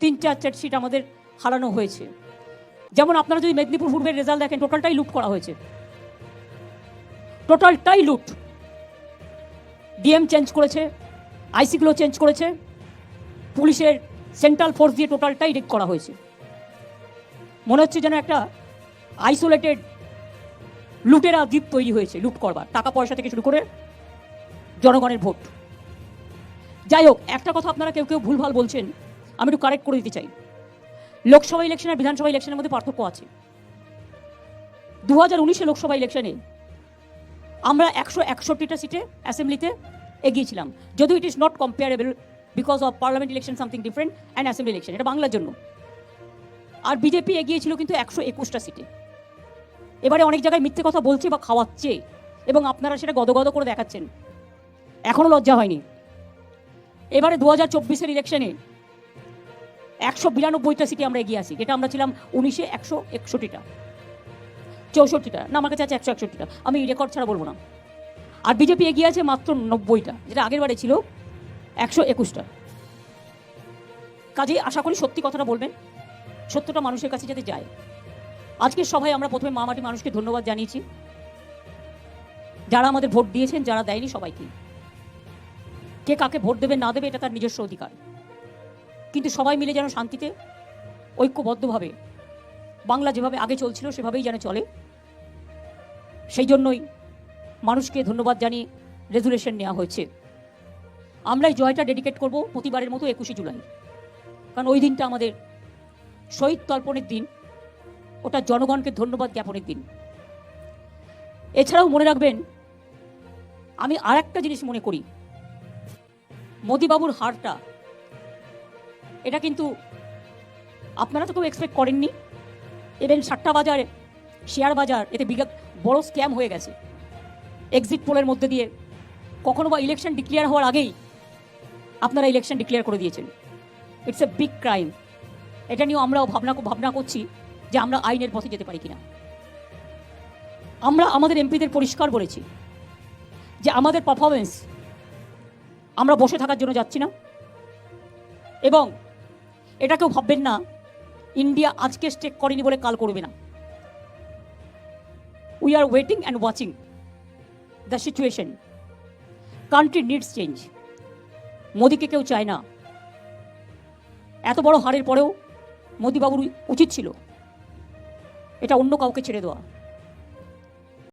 3-4 seat আমাদের হারানো হয়েছে। যেমন আপনারা যদি মেদিনীপুর পূর্বের রেজাল্ট দেখেন, টোটালটাই লুট করা হয়েছে, টোটালটাই লুট। ডিএম চেঞ্জ করেছে, আইসিগুলো চেঞ্জ করেছে, পুলিশের সেন্ট্রাল ফোর্স দিয়ে টোটালটাই রেড করা হয়েছে। মনে হচ্ছে যেন একটা আইসোলেটেড লুটেরা দ্বীপ তৈরি হয়েছে লুট করবার, টাকা পয়সা থেকে শুরু করে জনগণের ভোট। যাই হোক, একটা কথা আপনারা কেউ কেউ ভুলভাল বলছেন, আমি একটু কারেক্ট করে দিতে চাই। লোকসভা ইলেকশন আর বিধানসভা ইলেকশনের মধ্যে পার্থক্য আছে। 2019 লোকসভা ইলেকশনে আমরা 161টা সিটে অ্যাসেম্বলিতে এগিয়েছিলাম, যদিও it is not comparable because of parliament election something different and assembly election, এটা বাংলার জন্য। আর বিজেপি এগিয়েছিল কিন্তু 121টা সিটে। এবারে অনেক জায়গায় মিথ্যে কথা বলছে বা খাওয়াচ্ছে, এবং আপনারা সেটা গদগদ করে দেখাচ্ছেন, এখনও লজ্জা হয়নি। এবারে 2024 ইলেকশনে 192টা সিটে আমরা এগিয়ে আসি, যেটা আমরা ছিলাম 19-এ 161টা, 64টা, না আমার কাছে আছে 161টা, আমি রেকর্ড ছাড়া বলবো না। আর বিজেপি এগিয়ে আছে মাত্র 90টা, যেটা আগের বারে ছিল 121টা। কাজেই আশা করি সত্যি কথাটা বলবেন, সত্যটা মানুষের কাছে যাতে যায়। আজকের সভায় আমরা প্রথমে মা মাটি মানুষকে ধন্যবাদ জানিয়েছি, যারা আমাদের ভোট দিয়েছেন, যারা দেয়নি সবাইকে। কে কাকে ভোট দেবে না দেবে এটা তার নিজস্ব অধিকার, কিন্তু সবাই মিলে যেন শান্তিতে ঐক্যবদ্ধভাবে বাংলা যেভাবে আগে চলছিল সেভাবেই যেন চলে, সেই জন্যই মানুষকে ধন্যবাদ জানিয়ে রেজুলেশন নেওয়া হয়েছে। আমরা এই জয়টা ডেডিকেট করব প্রতিবারের মতো 21শে জুলাই, কারণ ওই দিনটা আমাদের শহীদ তর্পণের দিন, ওটা জনগণকে ধন্যবাদ জ্ঞাপনের দিন। এছাড়াও মনে রাখবেন, আমি আর একটা জিনিস মনে করি, মোদিবাবুর হারটা এটা কিন্তু আপনারা তো কেউ এক্সপেক্ট করেননি। ইভেন সাট্টা বাজার, শেয়ার বাজার, এতে বড় স্ক্যাম হয়ে গেছে। এক্সিট পোলের মধ্যে দিয়ে কখনো বা ইলেকশন ডিক্লেয়ার হওয়ার আগেই আপনারা ইলেকশন ডিক্লেয়ার করে দিয়েছেন। It's a big crime. এটা নিয়েও আমরাও ভাবনা করছি যে আমরা আইনের পথে যেতে পারি কিনা। আমরা আমাদের এমপিদের পরিষ্কার বলেছি যে আমাদের পারফরমেন্স, আমরা বসে থাকার জন্য যাচ্ছি না, এবং এটা কেউ ভাববেন না ইন্ডিয়া আজকে স্টেক করেনি বলে কাল করবে না। We are waiting and watching the situation. Country needs change. মোদিকে কেউ চায় না। এত বড় হারের পরেও মোদিবাবুর উচিত ছিল এটা অন্য কাউকে ছেড়ে দেওয়া।